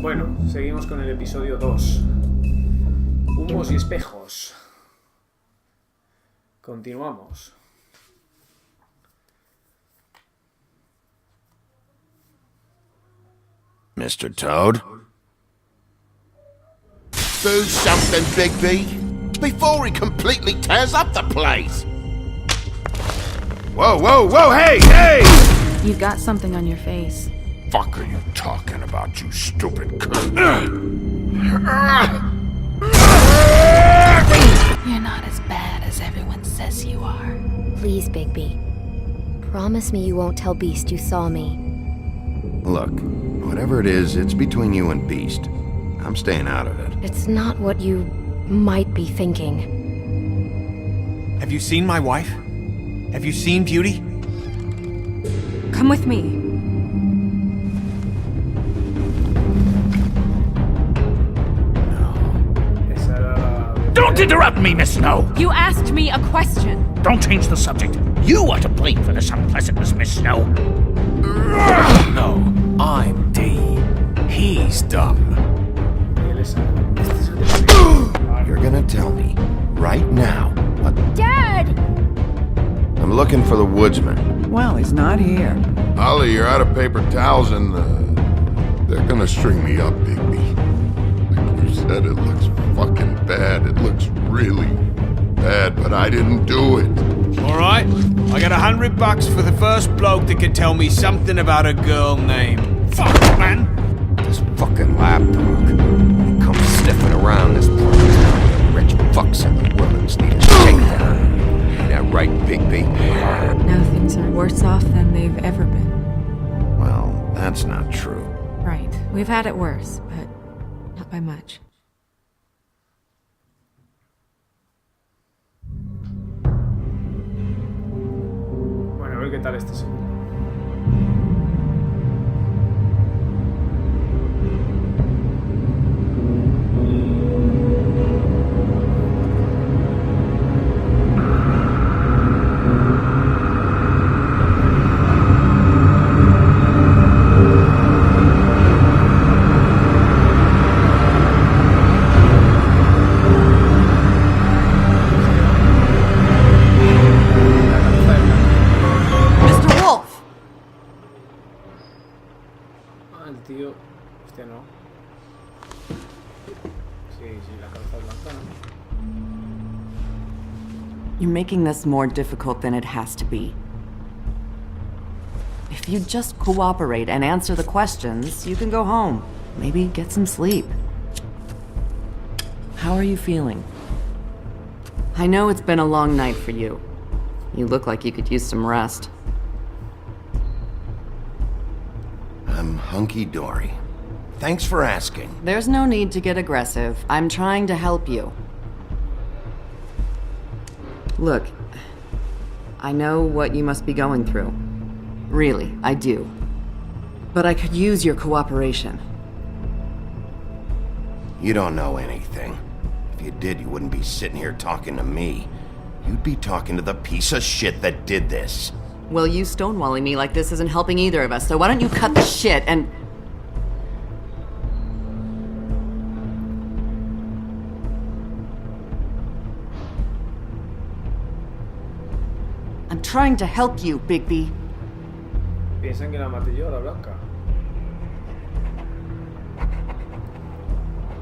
Bueno, seguimos con el episodio 2. Humos y espejos. Continuamos. Mr. Toad? Do something, Bigby, before he completely tears up the place! Whoa, whoa, whoa, hey, hey! You've got something on your face. Fuck are you talking about, you stupid cunt? You're not as bad as everyone says you are. Please, Bigby. Promise me you won't tell Beast you saw me. Look, whatever it is, it's between you and Beast. I'm staying out of it. It's not what you might be thinking. Have you seen my wife? Have you seen Beauty? Come with me. Don't interrupt me, Miss Snow! You asked me a question. Don't change the subject. You are to blame for this unpleasantness, Miss Snow. No, I'm D. He's dumb. You're gonna tell me, right now, what... Dad! I'm looking for the woodsman. Well, he's not here. Ollie, you're out of paper towels and, they're gonna string me up, Bigby. Like you said, it looks fucking bad. It looks really bad, but I didn't do it. Alright, I got $100 for the first bloke that can tell me something about a girl named... Fuck, man! This fucking lapdog. He comes sniffing around this part of town with a rich fucks and the women's need a shakedown. Ain't that right, Bigby? Now things are worse off than they've ever been. Well, that's not true. Right. We've had it worse, but not by much. Bueno, a ver qué tal este segundo. Tío, hostia, no. Sí, la cabeza blanca, ¿no? You're making this more difficult than it has to be. If you just cooperate and answer the questions, you can go home. Maybe get some sleep. How are you feeling? I know it's been a long night for you. You look like you could use some rest. I'm hunky-dory. Thanks for asking. There's no need to get aggressive. I'm trying to help you. Look, I know what you must be going through. Really, I do. But I could use your cooperation. You don't know anything. If you did, you wouldn't be sitting here talking to me. You'd be talking to the piece of shit that did this. Well, you stonewalling me like this isn't helping either of us, so why don't you cut the shit and... I'm trying to help you, Bigby. Piensan que la maté yo, la blanca.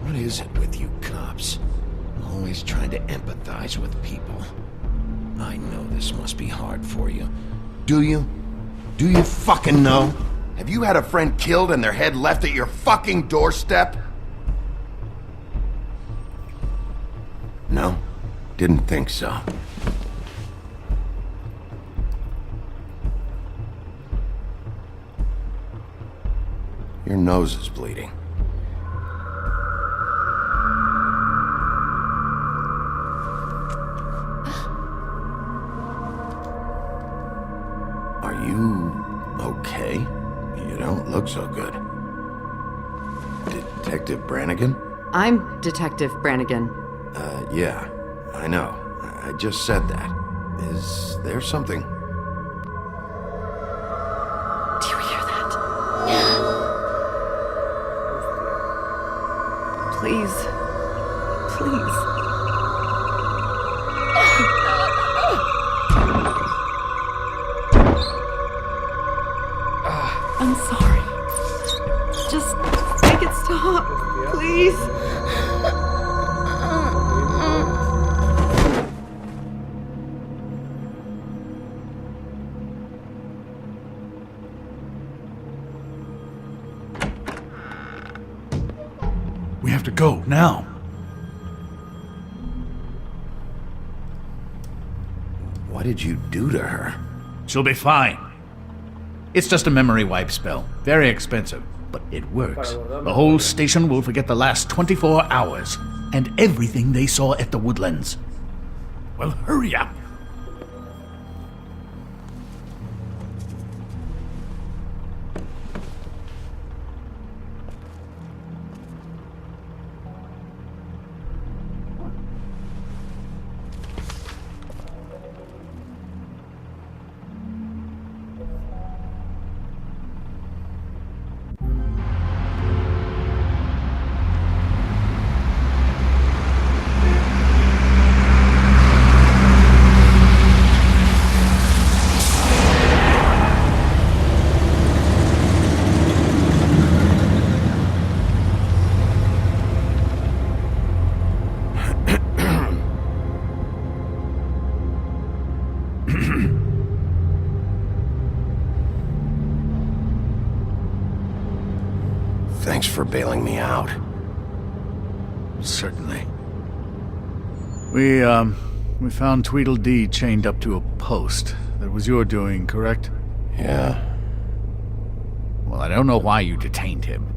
What is it with you cops? Always trying to empathize with people. I know this must be hard for you. Do you? Do you fucking know? Have you had a friend killed and their head left at your fucking doorstep? No? Didn't think so. Your nose is bleeding. Are you okay? You don't look so good. Detective Brannigan? I'm Detective Brannigan. Yeah, I know. I just said that. Is there something? Do you hear that? Please. Please. I'm sorry. Just make it stop, please. We have to go, now. What did you do to her? She'll be fine. It's just a memory wipe spell. Very expensive, but it works. The whole station will forget the last 24 hours, and everything they saw at the Woodlands. Well, hurry up. Thanks for bailing me out. Certainly. We found Tweedledee chained up to a post. That was your doing, correct? Yeah. Well, I don't know why you detained him.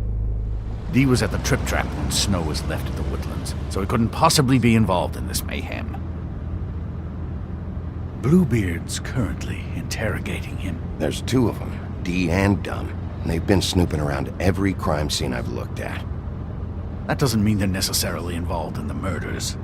Dee was at the Trip Trap when Snow was left at the Woodlands, so he couldn't possibly be involved in this mayhem. Bluebeard's currently interrogating him. There's two of them, Dee and Dunn. And they've been snooping around every crime scene I've looked at. That doesn't mean they're necessarily involved in the murders.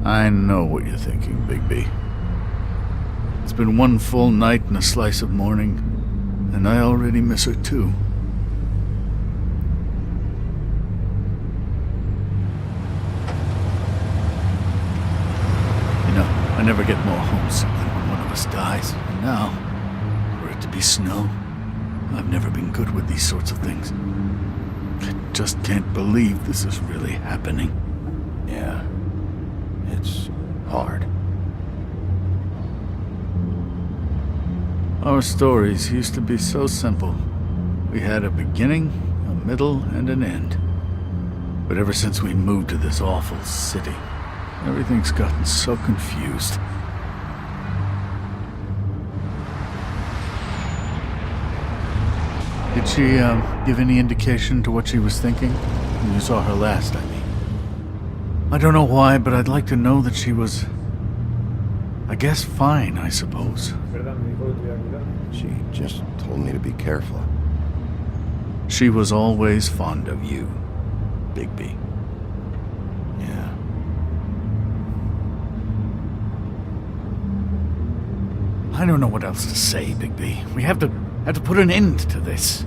I know what you're thinking, Bigby. It's been one full night and a slice of morning, and I already miss her too. I never get more homesick than when one of us dies. And now, for it to be Snow, I've never been good with these sorts of things. I just can't believe this is really happening. Yeah. It's hard. Our stories used to be so simple. We had a beginning, a middle, and an end. But ever since we moved to this awful city, everything's gotten so confused. Did she, give any indication to what she was thinking? When you saw her last, I mean. I don't know why, but I'd like to know that she was... I guess fine, I suppose. She just told me to be careful. She was always fond of you, Bigby. Yeah. I don't know what else to say, Bigby. We have to put an end to this.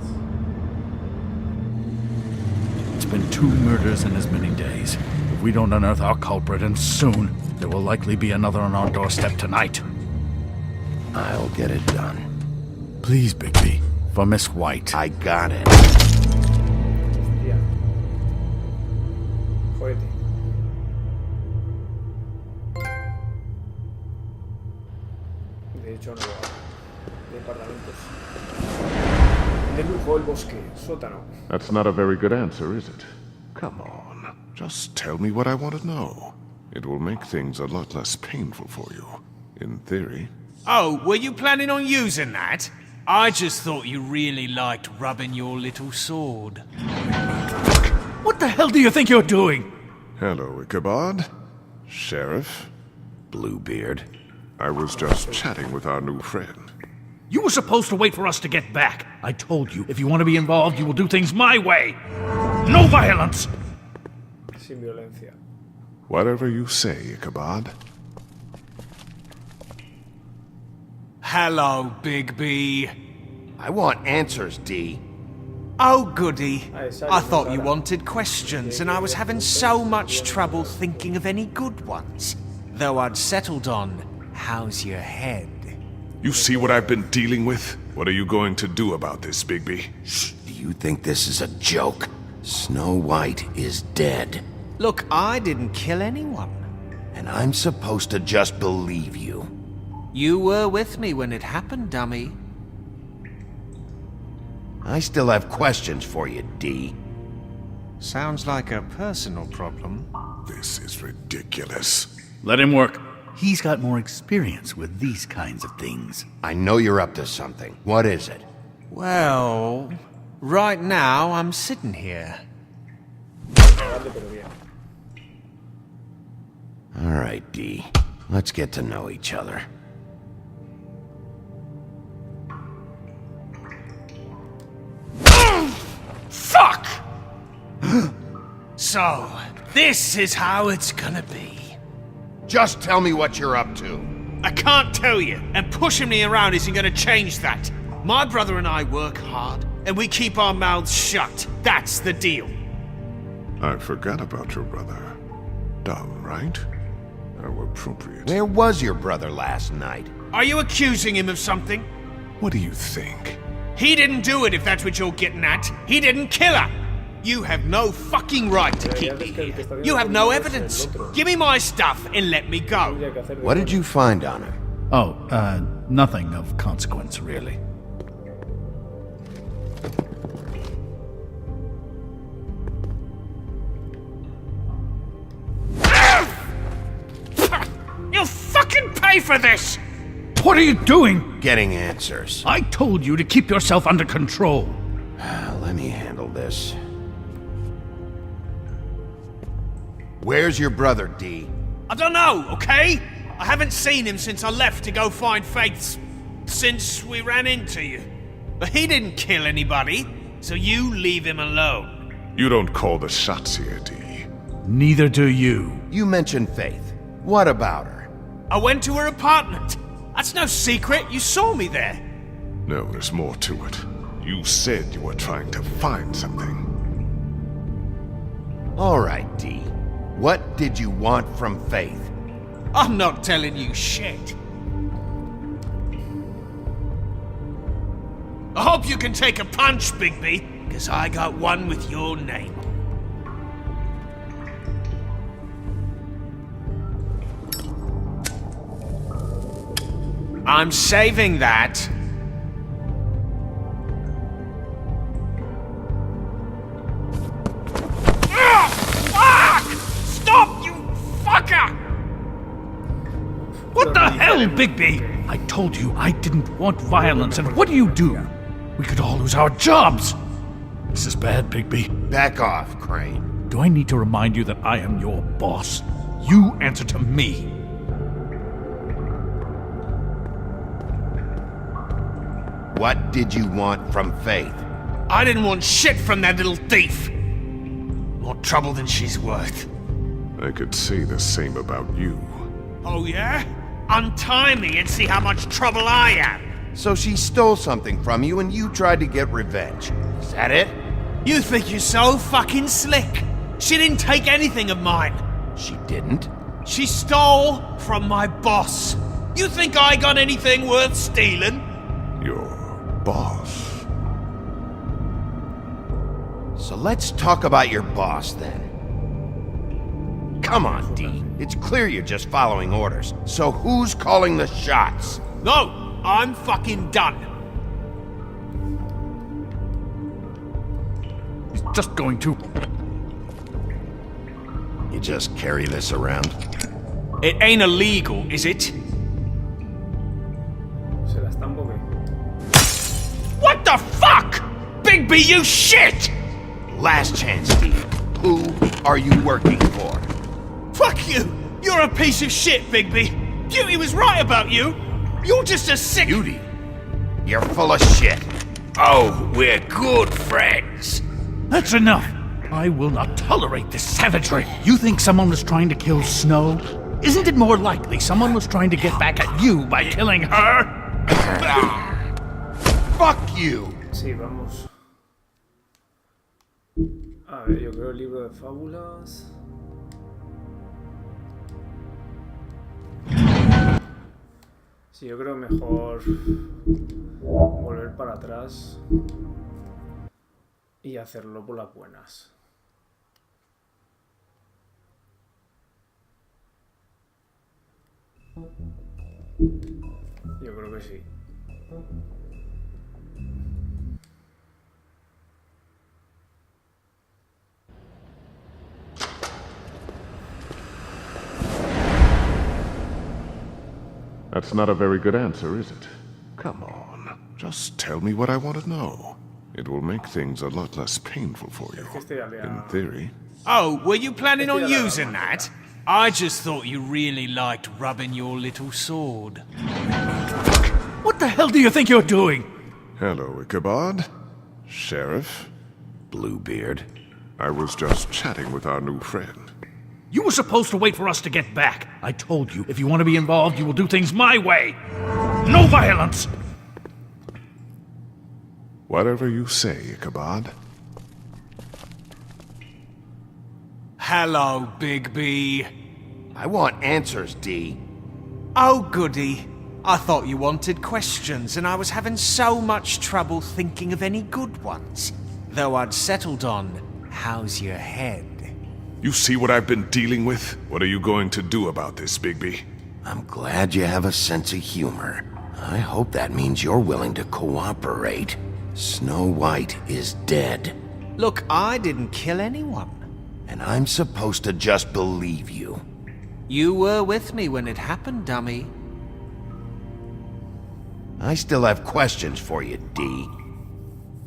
It's been 2 murders in as many days. If we don't unearth our culprit, and soon, there will likely be another on our doorstep tonight. I'll get it done. Please, Bigby. For Miss White. I got it. Hostia. Joder. De hecho, no. Departamentos. De lujo, el bosque, sótano. That's not a very good answer, is it? Come on. Just tell me what I want to know. It will make things a lot less painful for you. In theory. Oh, were you planning on using that? I just thought you really liked rubbing your little sword. What the hell do you think you're doing? Hello, Ichabod. Sheriff. Bluebeard. I was just chatting with our new friend. You were supposed to wait for us to get back. I told you, if you want to be involved, you will do things my way. No violence! Sin violencia. Whatever you say, Ichabod. Hello, Bigby. I want answers, D. Oh, goody. I thought you wanted questions, and I was having so much trouble thinking of any good ones. Though I'd settled on, how's your head? You see what I've been dealing with? What are you going to do about this, Bigby? Do you think this is a joke? Snow White is dead. Look, I didn't kill anyone. And I'm supposed to just believe you. You were with me when it happened, dummy. I still have questions for you, D. Sounds like a personal problem. This is ridiculous. Let him work. He's got more experience with these kinds of things. I know you're up to something. What is it? Well, right now I'm sitting here. All right, D. Let's get to know each other. Fuck! So, this is how it's gonna be. Just tell me what you're up to. I can't tell you, and pushing me around isn't gonna change that. My brother and I work hard, and we keep our mouths shut. That's the deal. I forgot about your brother. Dumb, right? How appropriate. Where was your brother last night? Are you accusing him of something? What do you think? He didn't do it, if that's what you're getting at. He didn't kill her. You have no fucking right to keep me here. You have no evidence. Give me my stuff and let me go. What did you find on him? Oh, nothing of consequence, really. You'll fucking pay for this! What are you doing? Getting answers. I told you to keep yourself under control. Let me handle this. Where's your brother, D? I don't know, okay? I haven't seen him since I left to go find Faith's... since we ran into you. But he didn't kill anybody, so you leave him alone. You don't call the shots here, D. Neither do you. You mentioned Faith. What about her? I went to her apartment. That's no secret, you saw me there. No, there's more to it. You said you were trying to find something. All right, D. What did you want from Faith? I'm not telling you shit. I hope you can take a punch, Bigby, because I got one with your name. I'm saving that. Stop, you fucker! What the hell, Bigby? I told you I didn't want violence, and what do? We could all lose our jobs. This is bad, Bigby. Back off, Crane. Do I need to remind you that I am your boss? You answer to me. What did you want from Faith? I didn't want shit from that little thief. More trouble than she's worth. I could say the same about you. Oh yeah? Untie me and see how much trouble I am. So she stole something from you and you tried to get revenge. Is that it? You think you're so fucking slick. She didn't take anything of mine. She didn't? She stole from my boss. You think I got anything worth stealing? Your boss. So let's talk about your boss then. Come on, D. It's clear you're just following orders. So who's calling the shots? No, I'm fucking done. He's just going to... You just carry this around? It ain't illegal, is it? What the fuck? Bigby, you shit! Last chance, D. Who are you working for? Fuck you! You're a piece of shit, Bigby. Beauty was right about you. You're just a sick... Beauty? You're full of shit. Oh, we're good friends. That's enough. I will not tolerate this savagery. You think someone was trying to kill Snow? Isn't it more likely someone was trying to get back at you by killing her? Fuck you! Sí, vamos. A ver, yo creo el libro de fábulas. Sí, yo creo mejor volver para atrás y hacerlo por las buenas. Yo creo que sí. That's not a very good answer, is it? Come on. Just tell me what I want to know. It will make things a lot less painful for you. In theory. Oh, were you planning on using that? I just thought you really liked rubbing your little sword. What the hell do you think you're doing? Hello, Ichabod. Sheriff. Bluebeard. I was just chatting with our new friend. You were supposed to wait for us to get back. I told you, if you want to be involved, you will do things my way. No violence! Whatever you say, Ichabod. Hello, Bigby. I want answers, D. Oh, goody. I thought you wanted questions, and I was having so much trouble thinking of any good ones. Though I'd settled on, how's your head? You see what I've been dealing with? What are you going to do about this, Bigby? I'm glad you have a sense of humor. I hope that means you're willing to cooperate. Snow White is dead. Look, I didn't kill anyone. And I'm supposed to just believe you. You were with me when it happened, dummy. I still have questions for you, D.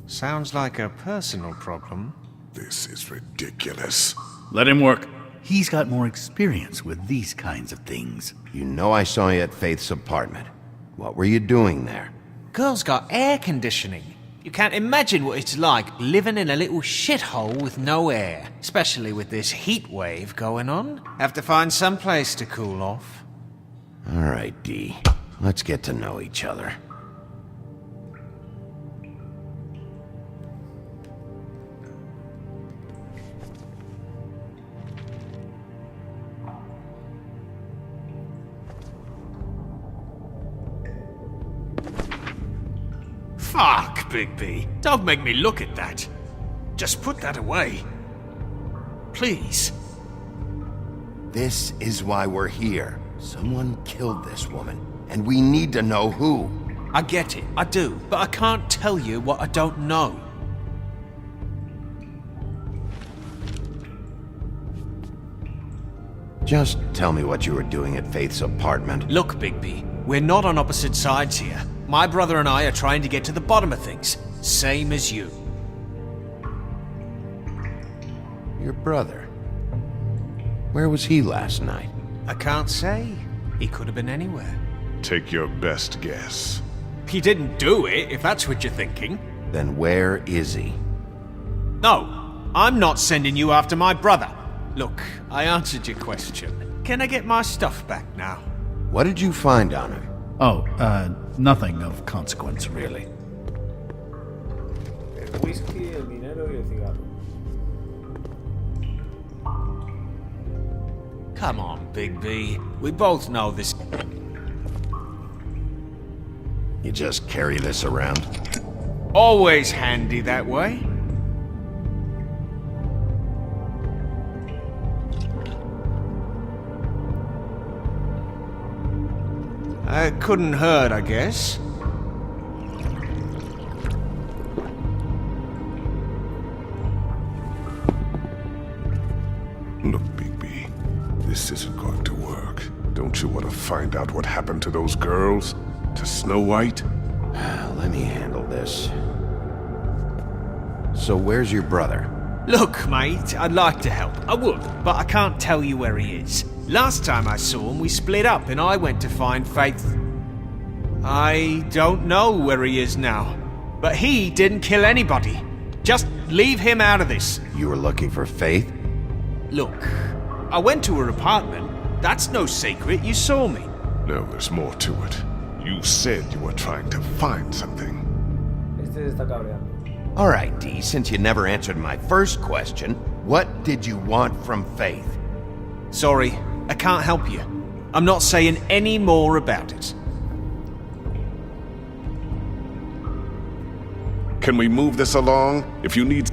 Sounds like a personal problem. This is ridiculous. Let him work. He's got more experience with these kinds of things. You know I saw you at Faith's apartment. What were you doing there? Girl's got air conditioning. You can't imagine what it's like living in a little shithole with no air. Especially with this heat wave going on. Have to find some place to cool off. All right, D. Let's get to know each other. Fuck, Bigby. Don't make me look at that. Just put that away. Please. This is why we're here. Someone killed this woman, and we need to know who. I get it, I do, but I can't tell you what I don't know. Just tell me what you were doing at Faith's apartment. Look, Bigby, we're not on opposite sides here. My brother and I are trying to get to the bottom of things, same as you. Your brother? Where was he last night? I can't say. He could have been anywhere. Take your best guess. He didn't do it, if that's what you're thinking. Then where is he? No, I'm not sending you after my brother. Look, I answered your question. Can I get my stuff back now? What did you find on him? Oh, nothing of consequence, really. El whisky, el dinero y el cigarro. Come on, Bigby. We both know this. You just carry this around? Always handy that way. Couldn't hurt, I guess. Look, Bigby, this isn't going to work. Don't you want to find out what happened to those girls? To Snow White? Let me handle this. So where's your brother? Look, mate, I'd like to help. I would, but I can't tell you where he is. Last time I saw him, we split up and I went to find Faith. I don't know where he is now. But he didn't kill anybody. Just leave him out of this. You were looking for Faith? Look, I went to her apartment. That's no secret, you saw me. No, there's more to it. You said you were trying to find something. Este está cabreando. All right, Dee, since you never answered my first question, what did you want from Faith? Sorry, I can't help you. I'm not saying any more about it. Can we move this along? If you need...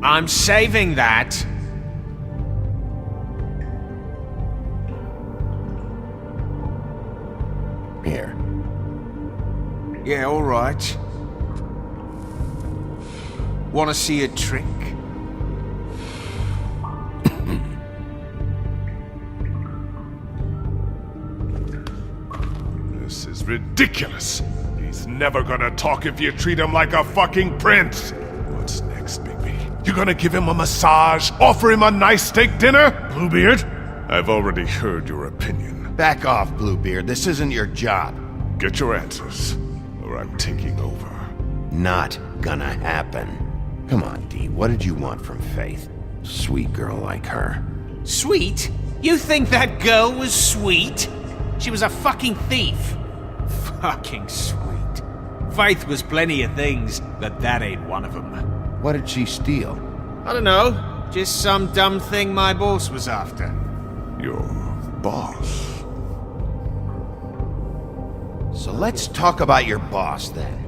I'm saving that. Here. Yeah, all right. Want to see a trick? This is ridiculous. He's never gonna talk if you treat him like a fucking prince. What's next, Bigby? You gonna give him a massage? Offer him a nice steak dinner? Bluebeard? I've already heard your opinion. Back off, Bluebeard. This isn't your job. Get your answers, or I'm taking over. Not gonna happen. Come on, Dee. What did you want from Faith? Sweet girl like her. Sweet? You think that girl was sweet? She was a fucking thief. Fucking sweet. Faith was plenty of things, but that ain't one of them. What did she steal? I don't know. Just some dumb thing my boss was after. Your boss? So let's talk about your boss, then.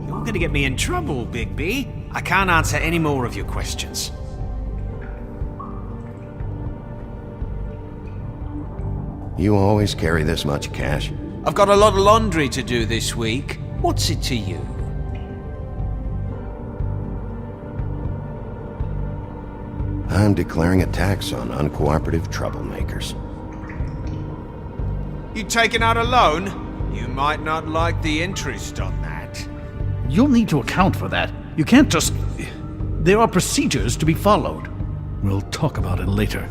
You're gonna get me in trouble, Bigby. I can't answer any more of your questions. You always carry this much cash? I've got a lot of laundry to do this week. What's it to you? I'm declaring a tax on uncooperative troublemakers. You taking out a loan? You might not like the interest on that. You'll need to account for that. You can't just... There are procedures to be followed. We'll talk about it later.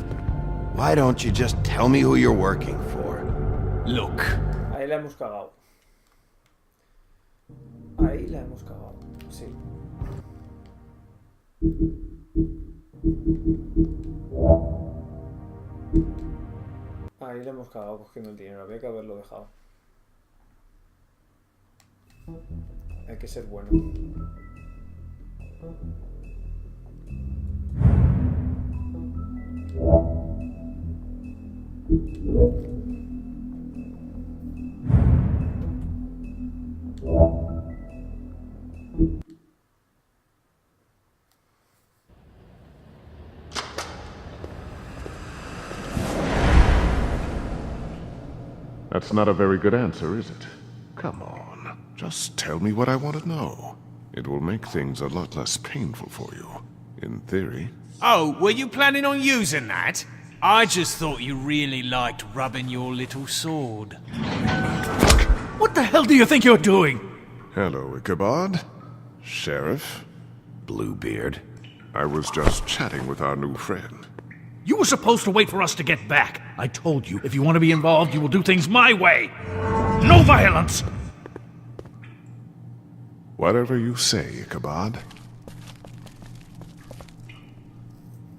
Why don't you just tell me who you're working for? Look. Ahí la hemos cagado. Ahí la hemos cagado. Sí. Ahí le hemos cagado cogiendo el dinero. Había que haberlo dejado. Hay que ser bueno. That's not a very good answer, is it? Come on, just tell me what I want to know. It will make things a lot less painful for you, in theory. Oh, were you planning on using that? I just thought you really liked rubbing your little sword. What the hell do you think you're doing? Hello, Ichabod. Sheriff. Bluebeard. I was just chatting with our new friend. You were supposed to wait for us to get back. I told you, if you want to be involved, you will do things my way. No violence! Whatever you say, Ichabod.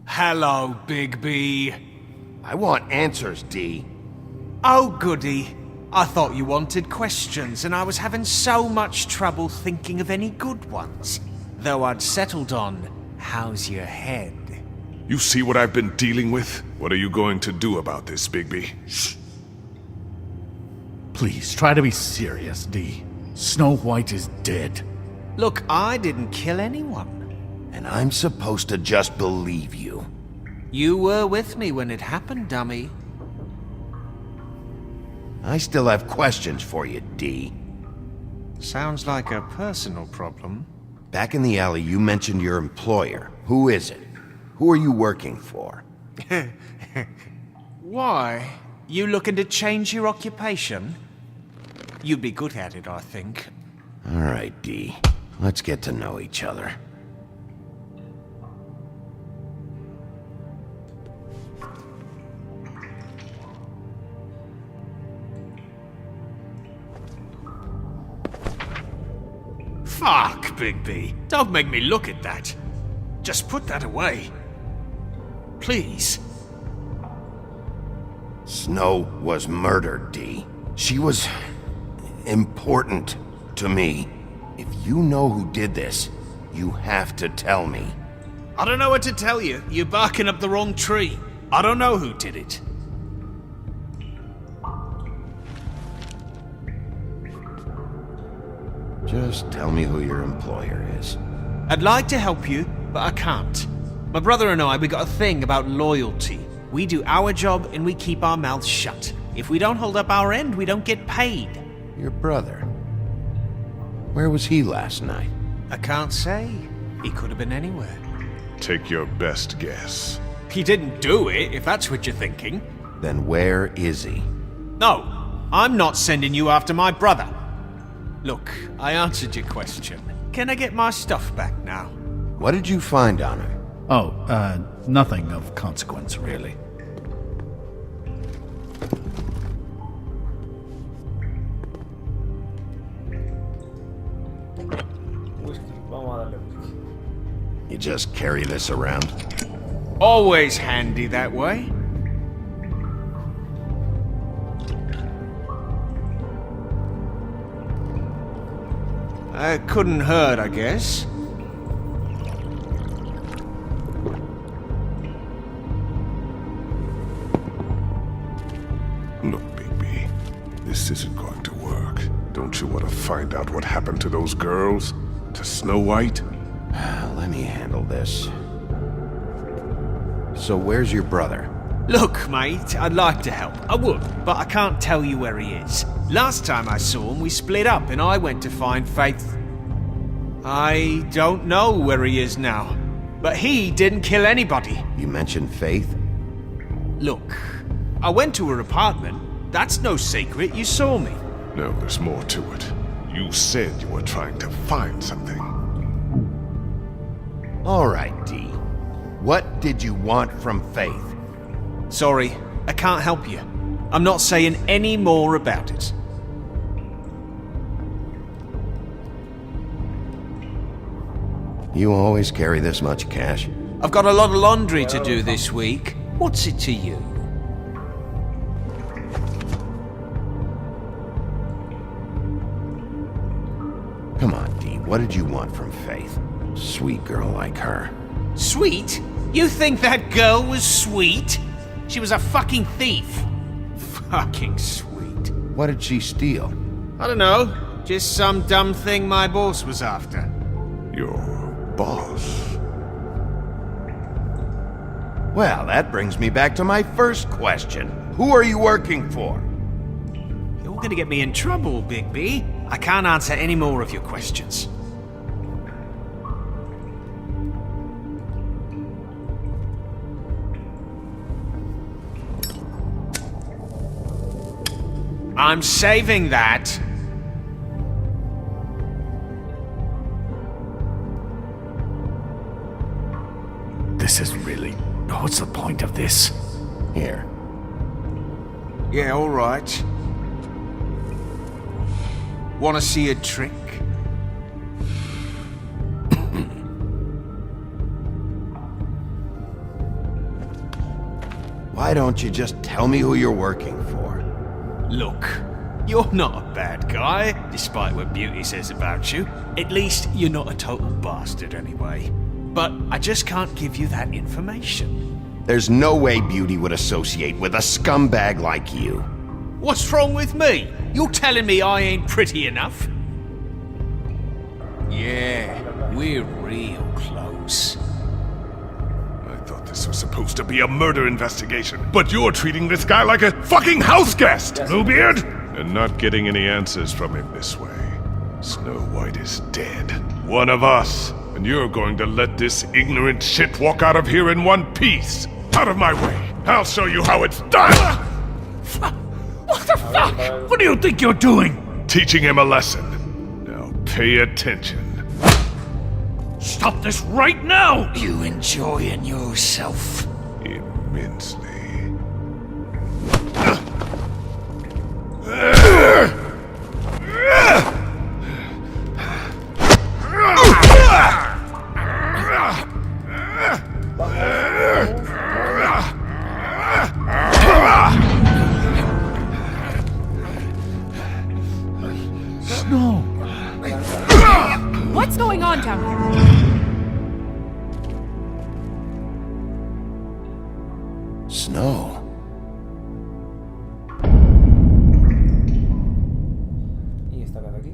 Hello, Bigby. I want answers, Dee. Oh, goody. I thought you wanted questions, and I was having so much trouble thinking of any good ones. Though I'd settled on, how's your head? You see what I've been dealing with? What are you going to do about this, Bigby? Shh. Please, try to be serious, Dee. Snow White is dead. Look, I didn't kill anyone. And I'm supposed to just believe you. You were with me when it happened, dummy. I still have questions for you, Dee. Sounds like a personal problem. Back in the alley, you mentioned your employer. Who is it? Who are you working for? Why? You looking to change your occupation? You'd be good at it, I think. All right, Dee. Let's get to know each other. Fuck, Bigby. Don't make me look at that. Just put that away. Please. Snow was murdered, Dee. She was important to me. If you know who did this, you have to tell me. I don't know what to tell you. You're barking up the wrong tree. I don't know who did it. Just tell me who your employer is. I'd like to help you, but I can't. My brother and I, we got a thing about loyalty. We do our job and we keep our mouths shut. If we don't hold up our end, we don't get paid. Your brother? Where was he last night? I can't say. He could have been anywhere. Take your best guess. He didn't do it, if that's what you're thinking. Then where is he? No, I'm not sending you after my brother. Look, I answered your question. Can I get my stuff back now? What did you find on him? Oh, nothing of consequence, really. Whisky. Vamos a darle whisky. You just carry this around? Always handy that way. Couldn't hurt, I guess. Look, Bigby, this isn't going to work. Don't you want to find out what happened to those girls? To Snow White? Let me handle this. So where's your brother? Look, mate, I'd like to help. I would, but I can't tell you where he is. Last time I saw him, we split up and I went to find Faith. I don't know where he is now, but he didn't kill anybody. You mentioned Faith? Look, I went to her apartment. That's no secret, you saw me. No, there's more to it. You said you were trying to find something. All right, Dee. What did you want from Faith? Sorry, I can't help you. I'm not saying any more about it. You always carry this much cash? I've got a lot of laundry to do this week. What's it to you? Come on, Dee. What did you want from Faith? Sweet girl like her. Sweet? You think that girl was sweet? She was a fucking thief. Fucking sweet. What did she steal? I don't know. Just some dumb thing my boss was after. Your boss? Well, that brings me back to my first question. Who are you working for? You're gonna get me in trouble, Bigby. I can't answer any more of your questions. I'm saving that. This is really... What's the point of this? Here. Yeah, all right. Want to see a trick? Why don't you just tell me who you're working for? Look, you're not a bad guy, despite what Beauty says about you. At least you're not a total bastard anyway. But I just can't give you that information. There's no way Beauty would associate with a scumbag like you. What's wrong with me? You're telling me I ain't pretty enough? Yeah, we're real close. I thought this was supposed to be a murder investigation, but you're treating this guy like a fucking house guest, Bluebeard! And not getting any answers from him this way. Snow White is dead. One of us. And you're going to let this ignorant shit walk out of here in one piece. Out of my way. I'll show you how it's done! What the fuck? What do you think you're doing? Teaching him a lesson. Now pay attention. Stop this right now! You enjoying yourself? Immensely. No. What's going on down here? Snow. Y esta cara aquí.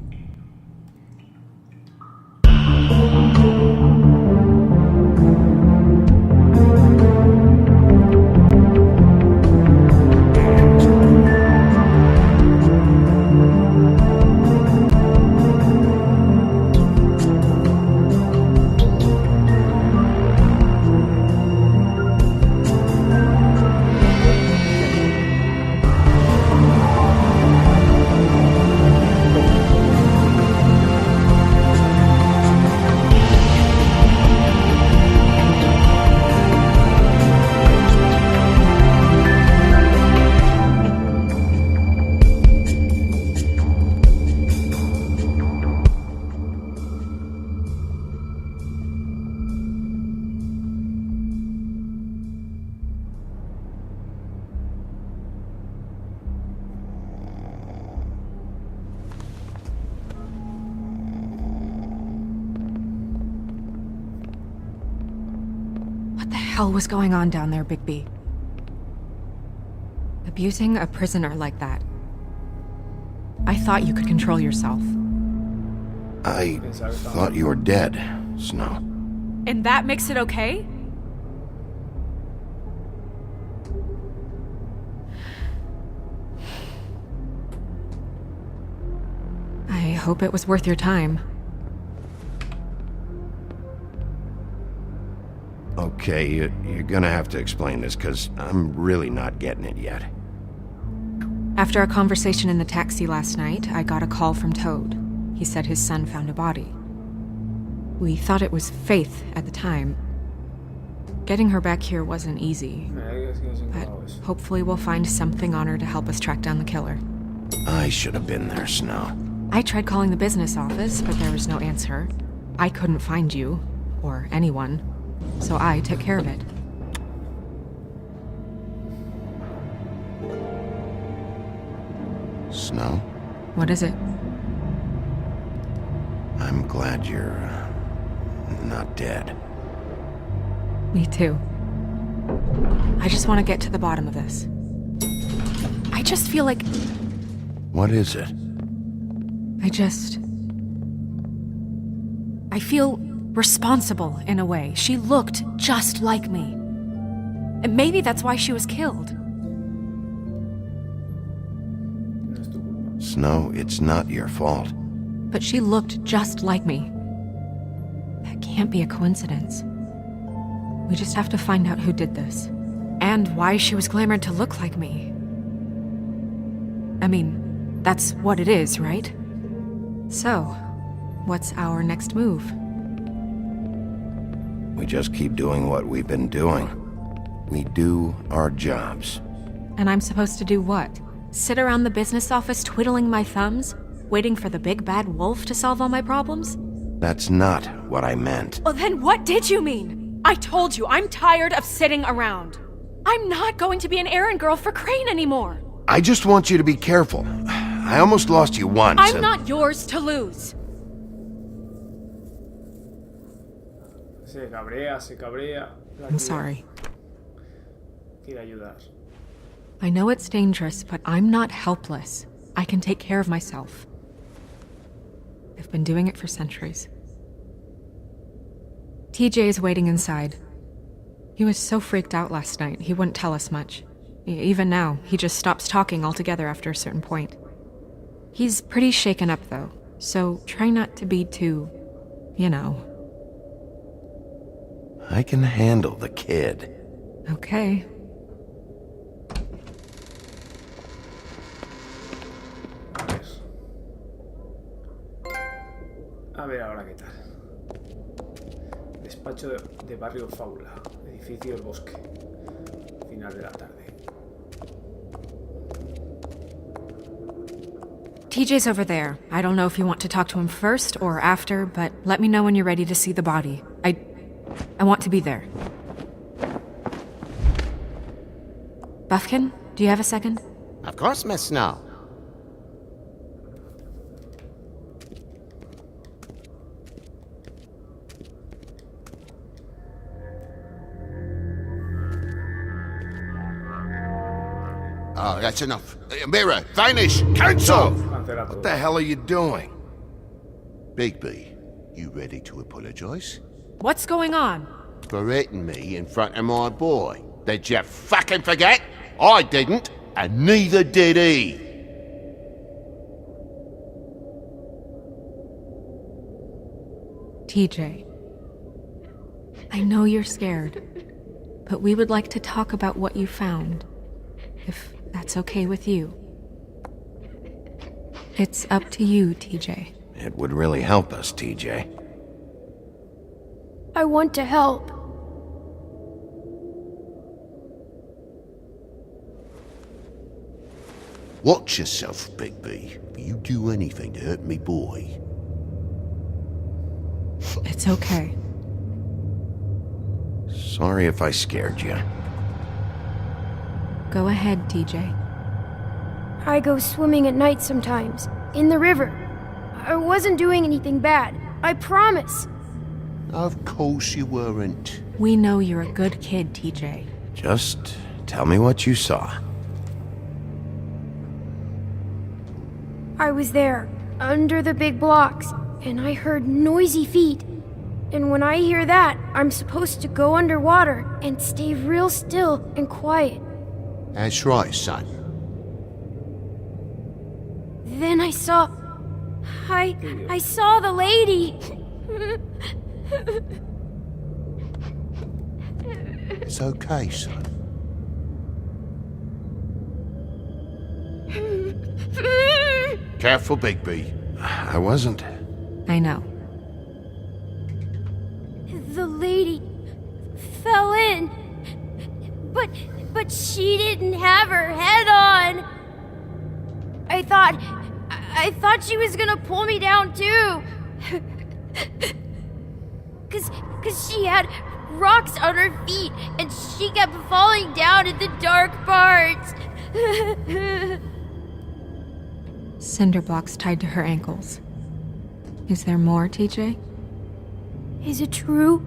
What the hell was going on down there, Bigby? Abusing a prisoner like that. I thought you could control yourself. I thought you were dead, Snow. And that makes it okay? I hope it was worth your time. Okay, you're gonna have to explain this, because I'm really not getting it yet. After a conversation in the taxi last night, I got a call from Toad. He said his son found a body. We thought it was Faith at the time. Getting her back here wasn't easy, but hopefully we'll find something on her to help us track down the killer. I should have been there, Snow. I tried calling the business office, but there was no answer. I couldn't find you, or anyone, so I took care of it. Snow? What is it? I'm glad you're not dead. Me too. I just want to get to the bottom of this. I just feel like... What is it? I feel responsible in a way. She looked just like me. And maybe that's why she was killed. Snow, it's not your fault. But she looked just like me. That can't be a coincidence. We just have to find out who did this. And why she was glamored to look like me. I mean, that's what it is, right? So, what's our next move? We just keep doing what we've been doing. We do our jobs. And I'm supposed to do what? Sit around the business office twiddling my thumbs? Waiting for the big bad wolf to solve all my problems? That's not what I meant. Well, then what did you mean? I told you, I'm tired of sitting around. I'm not going to be an errand girl for Crane anymore. I just want you to be careful. I almost lost you once. I'm not yours to lose. Se cabrea. I'm sorry. Quiere ayudar. I know it's dangerous, but I'm not helpless. I can take care of myself. I've been doing it for centuries. TJ is waiting inside. He was so freaked out last night, he wouldn't tell us much. Even now, he just stops talking altogether after a certain point. He's pretty shaken up, though, so try not to be too, you know. I can handle the kid. Okay. A ver ahora qué tal. Despacho de barrio Fábula. Edificio El Bosque. Final de la tarde. TJ's over there. I don't know if you want to talk to him first or after, but let me know when you're ready to see the body. I want to be there. Buffkin, do you have a second? Of course, Miss Snow. Oh, that's enough. Mirror, vanish, cancel! Cancela todo. What the hell are you doing? Bigby, you ready to apologize? What's going on? For hitting me in front of my boy. Did you fucking forget? I didn't, and neither did he. TJ. I know you're scared, but we would like to talk about what you found, if that's okay with you. It's up to you, TJ. It would really help us, TJ. I want to help. Watch yourself, Bigby. If you do anything to hurt me boy. It's okay. Sorry if I scared you. Go ahead, TJ. I go swimming at night sometimes, in the river. I wasn't doing anything bad. I promise. Of course you weren't. We know you're a good kid, TJ. Just tell me what you saw. I was there, under the big blocks, and I heard noisy feet. And when I hear that, I'm supposed to go underwater and stay real still and quiet. That's right, son. Then I saw the lady. It's okay, son. Careful, Bigby. I wasn't. I know. The lady fell in. But she didn't have her head on. I thought she was gonna pull me down too. Cause she had rocks on her feet and she kept falling down in the dark parts. Cinder blocks tied to her ankles. Is there more, TJ? Is it true?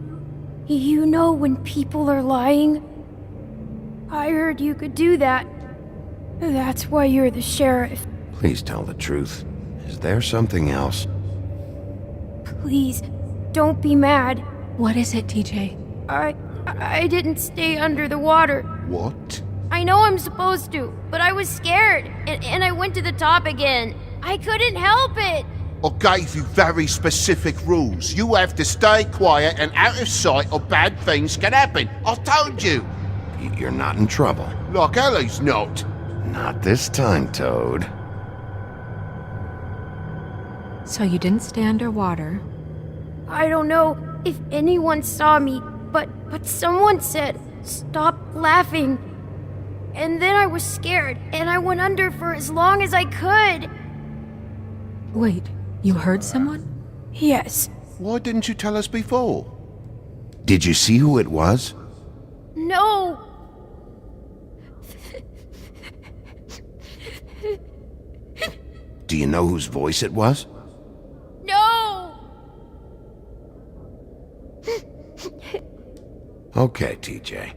You know when people are lying? I heard you could do that. That's why you're the sheriff. Please tell the truth. Is there something else? Please, don't be mad. What is it, TJ? I didn't stay under the water. What? I know I'm supposed to, but I was scared, and I went to the top again. I couldn't help it. I gave you very specific rules. You have to stay quiet and out of sight or bad things can happen. I told you. You're not in trouble. Like Ellie's not. Not this time, Toad. So you didn't stay underwater. I don't know if anyone saw me, but someone said, "Stop laughing." And then I was scared, and I went under for as long as I could. Wait, you heard someone? Yes. Why didn't you tell us before? Did you see who it was? No. Do you know whose voice it was? No. Okay, TJ.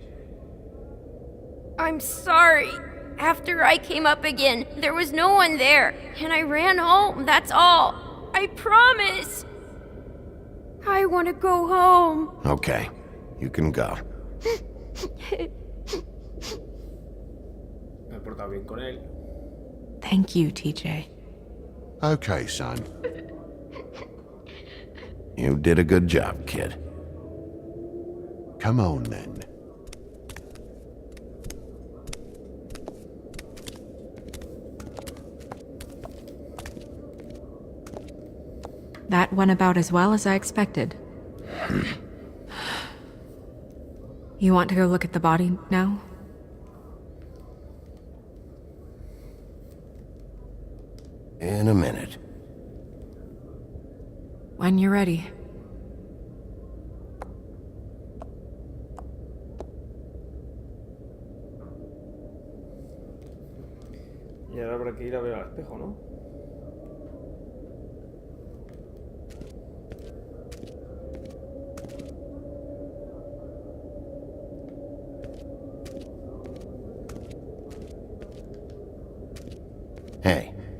I'm sorry. After I came up again, there was no one there, and I ran home, that's all. I promise. I want to go home. Okay, you can go. Me he portado bien con él. Thank you, TJ. Okay, son. You did a good job, kid. Come on, then. That went about as well as I expected. You want to go look at the body now? In a minute. When you're ready. Y ahora habrá que ir a ver al espejo, ¿no?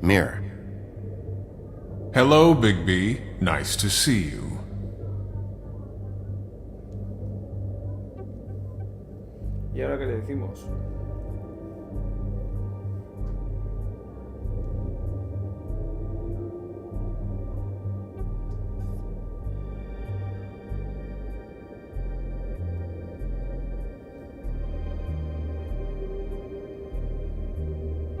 Mirror. Hello, Bigby. Nice to see you. ¿Y ahora qué le decimos?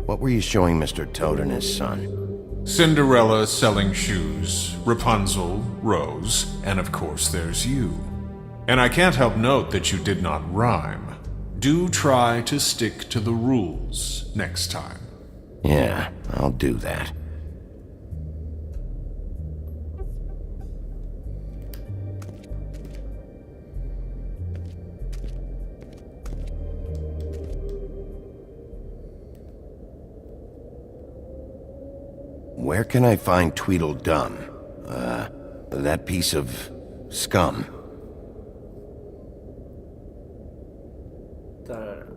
What were you showing Mr. Toad and his son? Cinderella selling shoes, Rapunzel, Rose, and of course there's you. And I can't help note that you did not rhyme. Do try to stick to the rules next time. Yeah, I'll do that. Where can I find Tweedledum? That piece of scum. Tarara.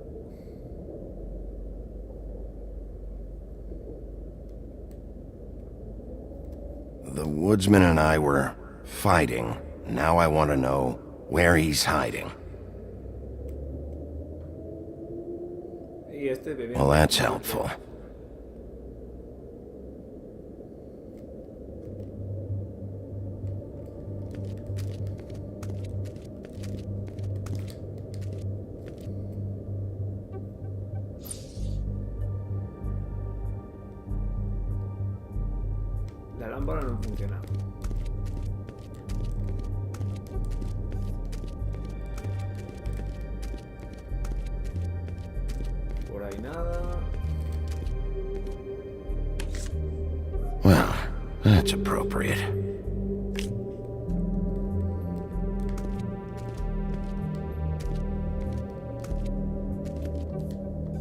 The woodsman and I were fighting. Now I want to know where he's hiding. Y este bebé. Well, that's helpful. La lámpara no funciona. Por ahí nada. Well, that's appropriate.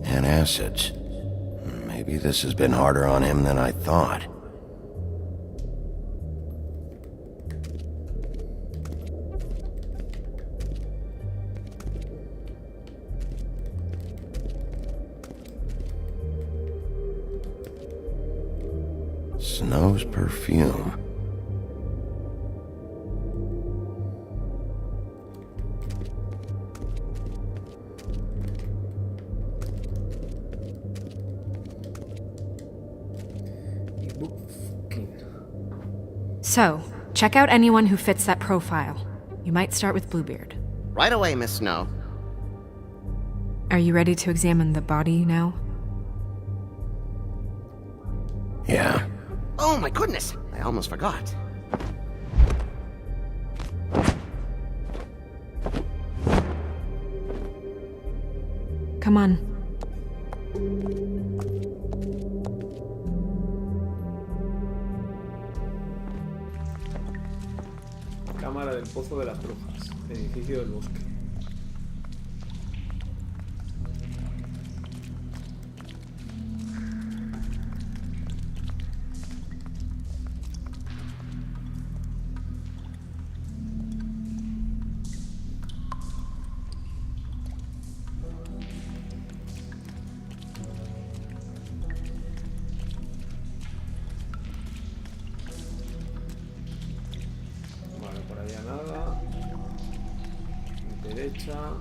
Antacids. Maybe this has been harder on him than I thought. Snow's perfume. So, check out anyone who fits that profile. You might start with Bluebeard. Right away, Miss Snow. Are you ready to examine the body now? Yeah. Oh my goodness! I almost forgot. Come on. Cámara del Pozo de las Brujas. Edificio del Bosque. Vale, por allá nada. Derecha.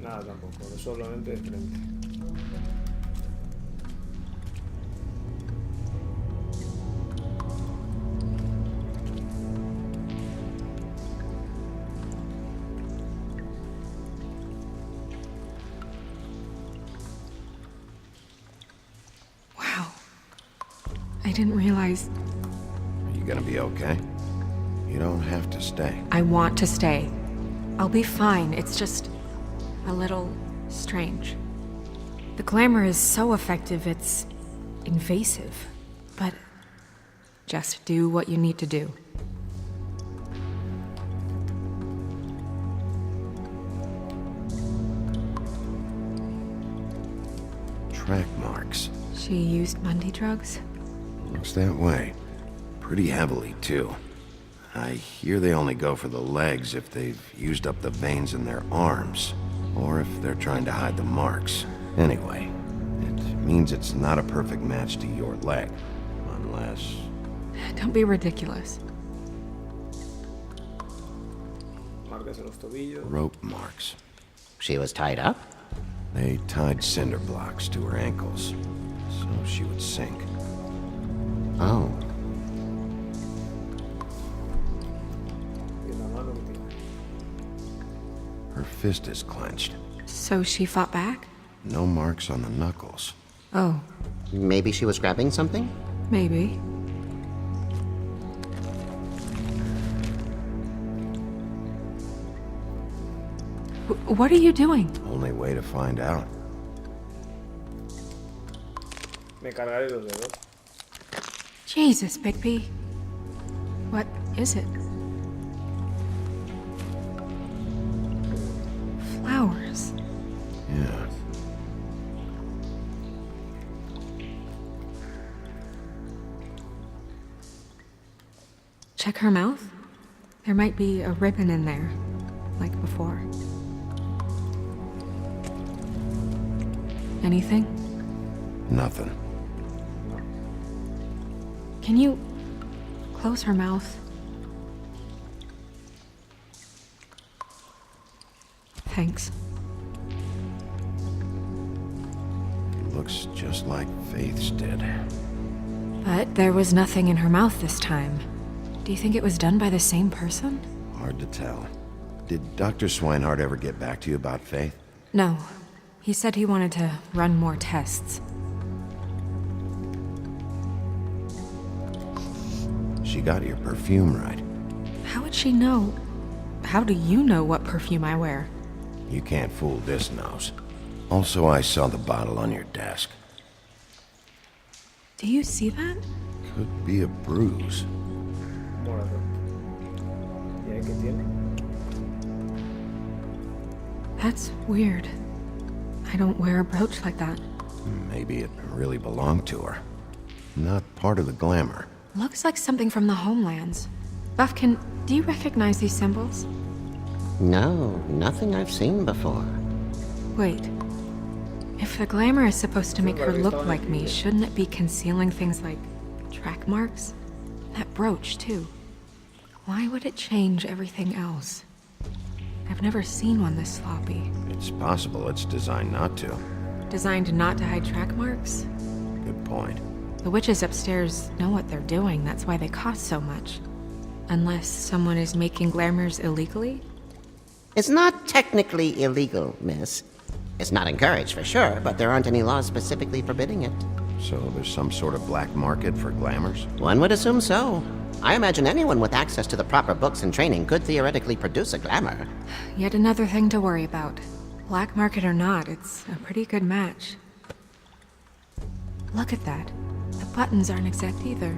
Nada tampoco, solamente de frente. Wow. I didn't realize. Are you gonna be okay? You don't have to stay. I want to stay. I'll be fine. It's just a little strange. The glamour is so effective, it's invasive. But just do what you need to do. Track marks. She used Mundy drugs? Looks that way. Pretty heavily, too. I hear they only go for the legs if they've used up the veins in their arms, or if they're trying to hide the marks. Anyway, it means it's not a perfect match to your leg. Unless... Don't be ridiculous. Marcas en los tobillos. rope marks. She was tied up? They tied cinder blocks to her ankles, so she would sink. Oh. Y en la mano que tiene. Her fist is clenched. So she fought back? No marks on the knuckles. Oh, Maybe she was grabbing something? maybe. What are you doing? Only way to find out. Me cargaré los dedos. Jesus, Bigby. What is it? Flowers. Yeah. Check her mouth. There might be a ribbon in there, like before. Anything? Nothing. Can you close her mouth? Thanks. Looks just like Faith's did. But there was nothing in her mouth this time. Do you think it was done by the same person? Hard to tell. Did Dr. Swinehart ever get back to you about Faith? No. He said he wanted to run more tests. She got your perfume right. How would she know? How do you know what perfume I wear? You can't fool this nose. Also, I saw the bottle on your desk. Do you see that? Could be a bruise. Morado. ¿Y ahí qué tiene? That's weird. I don't wear a brooch like that. Maybe it really belonged to her. Not part of the glamour. Looks like something from the homelands. Buffkin, do you recognize these symbols? No, nothing I've seen before. Wait. If the glamour is supposed to make her look like me, shouldn't it be concealing things like track marks? That brooch, too. Why would it change everything else? I've never seen one this sloppy. It's possible it's designed not to. Designed not to hide track marks? Good point. The witches upstairs know what they're doing, that's why they cost so much. Unless someone is making glamours illegally? It's not technically illegal, miss. It's not encouraged for sure, but there aren't any laws specifically forbidding it. So there's some sort of black market for glamours? One would assume so. I imagine anyone with access to the proper books and training could theoretically produce a glamour. Yet another thing to worry about. Black market or not, it's a pretty good match. Look at that. The buttons aren't exact either.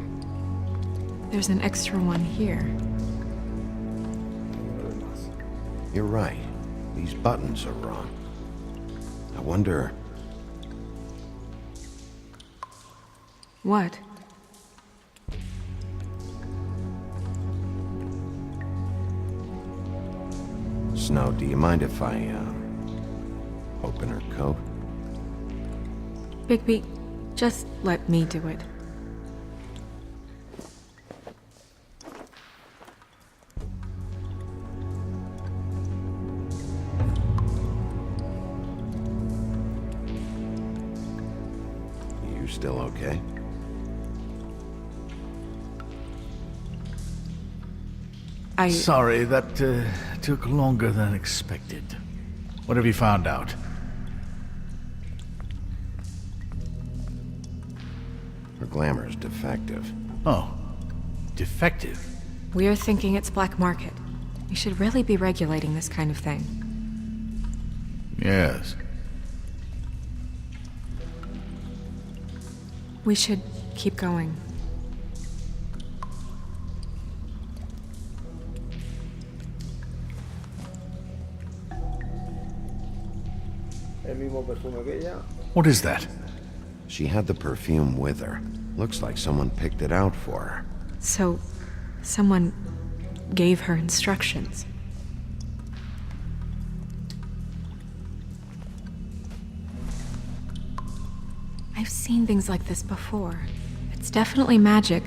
There's an extra one here. You're right. These buttons are wrong. I wonder... What? Snow, do you mind if I, open her coat? Bigby, just let me do it. You still okay? Sorry, that took longer than expected. What have you found out? Her glamour's defective. Oh, defective. We're thinking it's black market. We should really be regulating this kind of thing. Yes. We should keep going. El mismo perfume que ella. What is that? She had the perfume with her. Looks like someone picked it out for her. So, someone gave her instructions. I've seen things like this before. It's definitely magic,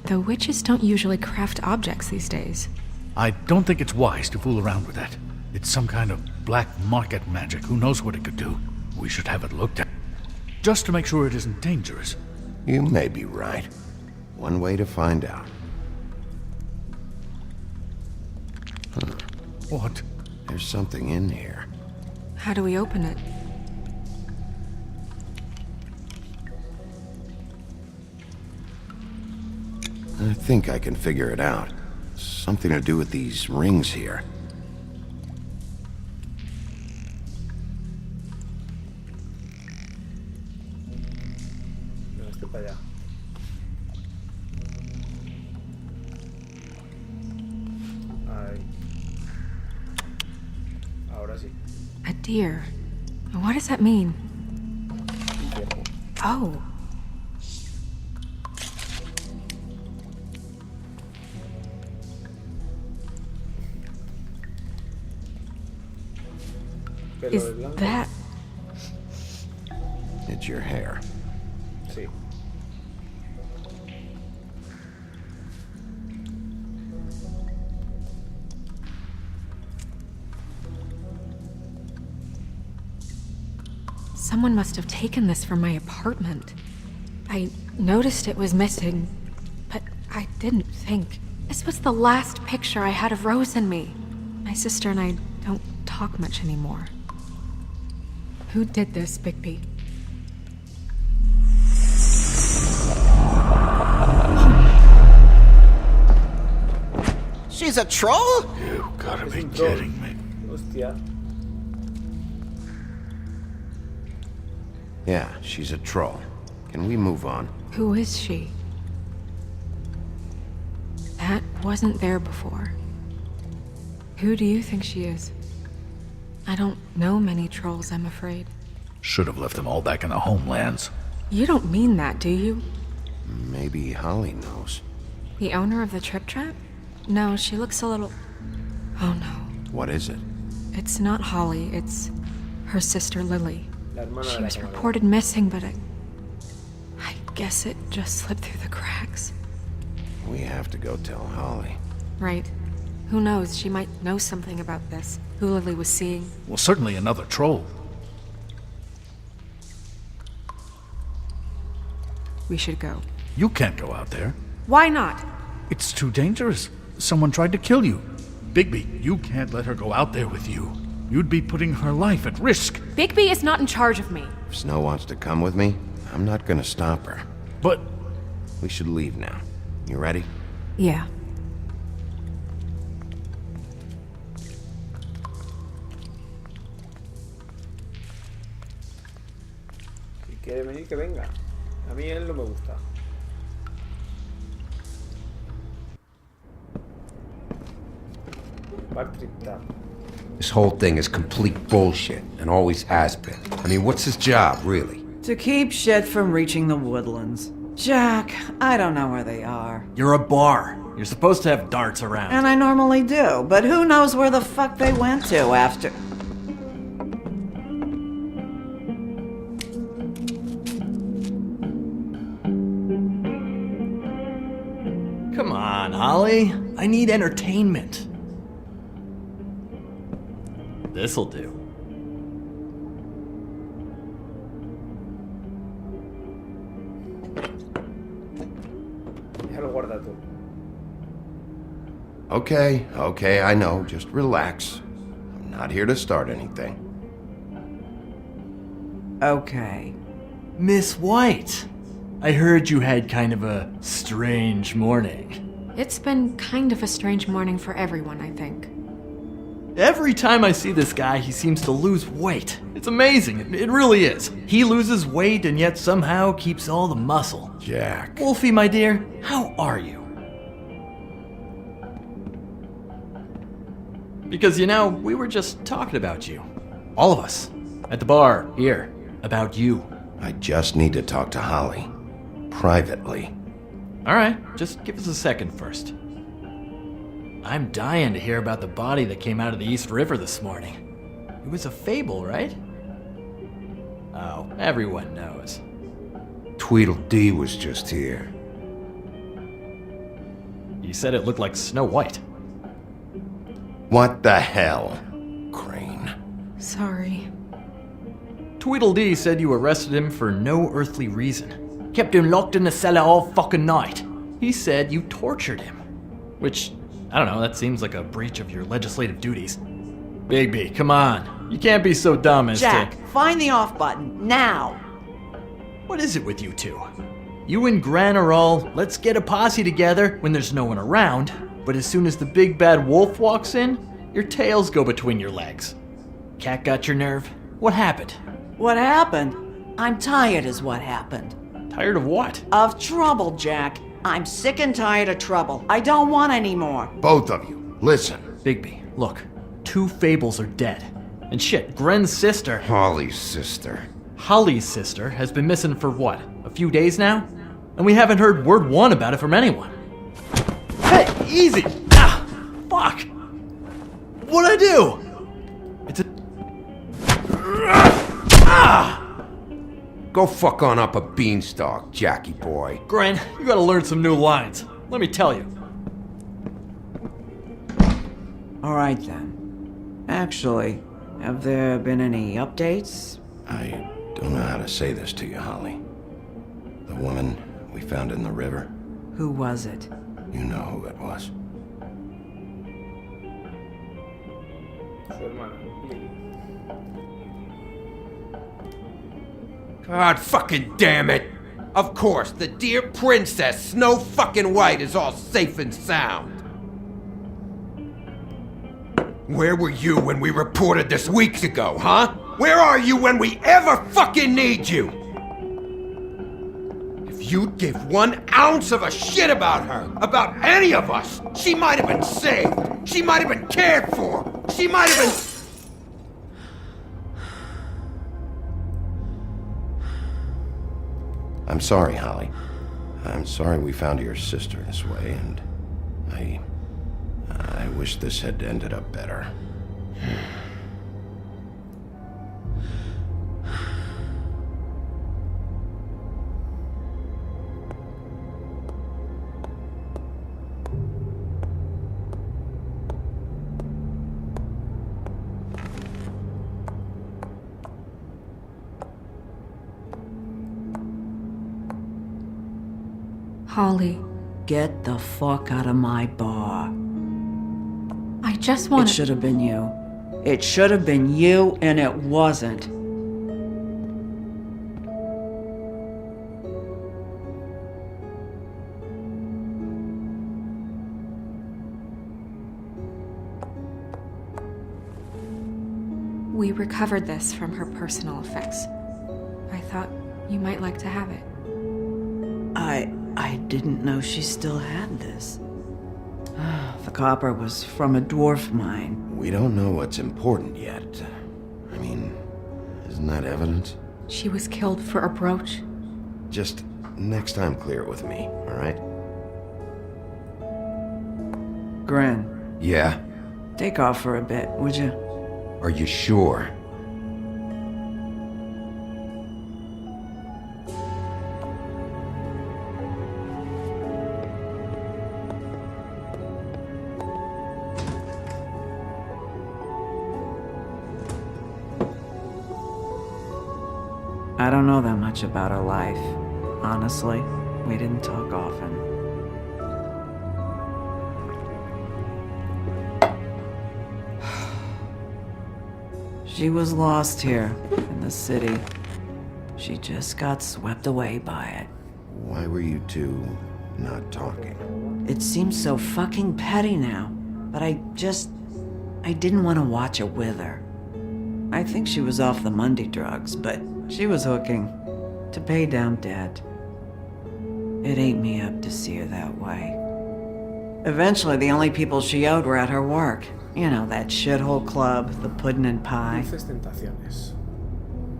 though witches don't usually craft objects these days. I don't think it's wise to fool around with that. It's some kind of black market magic. Who knows what it could do? We should have it looked at. Just to make sure it isn't dangerous. You may be right. One way to find out. What? There's something in here. How do we open it? I think I can figure it out. Something to do with these rings here. No, este para allá. Ahí. Ahora sí. A deer. What does that mean? Un ciervo. Oh. Pelo Is de blanco. that... It's your hair. Sí. Someone must have taken this from my apartment. I noticed it was missing, but I didn't think. This was the last picture I had of Rose and me. My sister and I don't talk much anymore. Who did this, Bigby? She's a troll? You gotta Es be un troll. kidding me. Hostia. Yeah, she's a troll. Can we move on? Who is she? That wasn't there before. Who do you think she is? I don't know many trolls, I'm afraid. Should have left them all back in the homelands. You don't mean that, do you? Maybe Holly knows. The owner of the Trip Trap? No, she looks a little... Oh no. What is it? It's not Holly, it's her sister Lily. La hermana She de la was camarera. reported missing, but I guess it just slipped through the cracks. We have to go tell Holly. Right. Who knows, she might know something about this. Who Lily was seeing. Well, certainly another troll. We should go. You can't go out there. Why not? It's too dangerous. Someone tried to kill you. Bigby, you can't let her go out there with you. You'd be putting her life at risk. Bigby is not in charge of me. If Snow wants to come with me, I'm not gonna stop her. But We should leave now. You ready? Yeah. Si quiere venir, que venga. A mí él no me gusta. Bar Trip Tap. This whole thing is complete bullshit, and always has been. I mean, what's his job, really? To keep shit from reaching the woodlands. Jack, I don't know where they are. You're a bar. You're supposed to have darts around. And I normally do, but who knows where the fuck they went to after... Come on, Holly. I need entertainment. This'll do. Ya lo guarda tú. Okay, I know. Just relax. I'm not here to start anything. Okay. Miss White, I heard you had kind of a strange morning. It's been kind of a strange morning for everyone, I think. Every time I see this guy, he seems to lose weight. It's amazing. It really is. He loses weight and yet somehow keeps all the muscle. Jack. Wolfie, my dear, how are you? Because, you know, we were just talking about you. All of us. At the bar, here. About you. I just need to talk to Holly. Privately. Alright, just give us a second first. I'm dying to hear about the body that came out of the East River this morning. It was a fable, right? Oh, everyone knows. Tweedledee was just here. You said it looked like Snow White. What the hell, Crane? Sorry. Tweedledee said you arrested him for no earthly reason. Kept him locked in the cellar all fucking night. He said you tortured him. Which, I don't know, that seems like a breach of your legislative duties. Bigby, come on. You can't be so dumb as Jack, to... find the off button, now! What is it with you two? You and Gran are all, let's get a posse together when there's no one around, but as soon as the big bad wolf walks in, your tails go between your legs. Cat got your nerve? What happened? What happened? I'm tired is what happened. Tired of what? Of trouble, Jack. I'm sick and tired of trouble. I don't want any more. Both of you, listen. Bigby, look. 2 Fables are dead. And shit, Gren's sister... Holly's sister. Holly's sister has been missing for what? A few days now? And we haven't heard word one about it from anyone. Hey, easy! Ah, fuck! What'd I do? It's a... Ah! Go fuck on up a beanstalk, Jackie boy. Gren, you gotta learn some new lines. Let me tell you. All right, then. Actually, have there been any updates? I don't know how to say this to you, Holly. The woman we found in the river, Who was it? you know who it was. Su hermana, Lily. God fucking damn it! Of course, the dear princess, Snow fucking White, is all safe and sound. Where were you when we reported this weeks ago, huh? Where are you when we ever fucking need you? If you'd give 1 ounce of a shit about her, about any of us, she might have been saved. She might have been cared for. She might have been... I'm sorry, Holly. I'm sorry we found your sister this way, and I wish this had ended up better. Holly, Get the fuck out of my bar. I just want It to... should have been you. It should have been you, and it wasn't. We recovered this from her personal effects. I thought you might like to have it. I didn't know she still had this. The copper was from a dwarf mine. We don't know what's important yet. I mean, isn't that evidence? She was killed for a brooch. Just next time clear it with me, all right? Gren, Yeah? take off for a bit, would you? Are you sure? I don't know that much about her life. Honestly, we didn't talk often. She was lost here in the city. She just got swept away by it. Why were you two not talking? It seems so fucking petty now, but I didn't want to watch it with her. I think she was off the Monday drugs, but she was hooking to pay down debt. It ate me up to see her that way. Eventually, the only people she owed were at her work. You know, that shithole club, the Puddin' and Pie. Dulces tentaciones.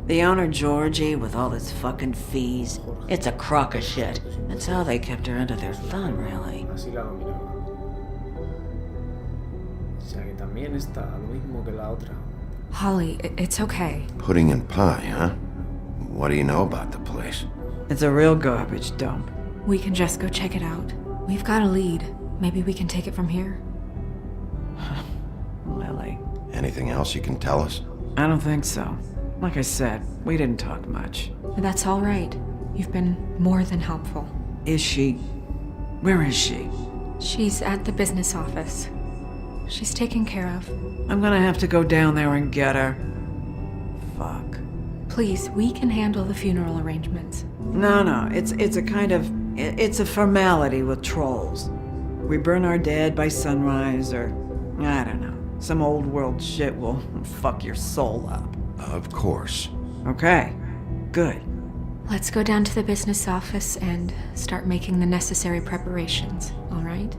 The owner, Georgie, with all his fucking fees. It's a crock of shit. That's how they kept her under their thumb, really. Así la dominaba. O sea que también está lo mismo que la otra. Holly, it's okay. Pudding and pie, huh? What do you know about the place? It's a real garbage dump. We can just go check it out. We've got a lead. Maybe we can take it from here. Lily. Anything else you can tell us? I don't think so. Like I said, we didn't talk much. That's all right. You've been more than helpful. Is she? Where is she? She's at the business office. She's taken care of. I'm gonna have to go down there and get her. Fuck. Please, we can handle the funeral arrangements. No, it's a kind of... It's a formality with trolls. We burn our dead by sunrise, or... I don't know. Some old world shit will fuck your soul up. Of course. Okay. Good. Let's go down to the business office and start making the necessary preparations, all right?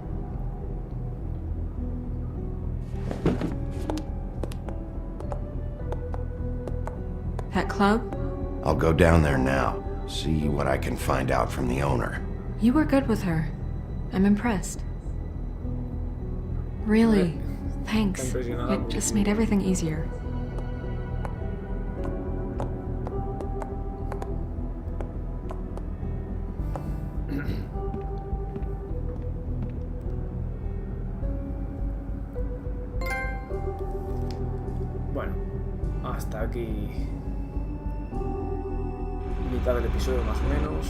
That club? I'll go down there now. See what I can find out from the owner. You were good with her. I'm impressed. Really, thanks. It just made everything easier. Bueno, hasta aquí mitad del episodio más o menos.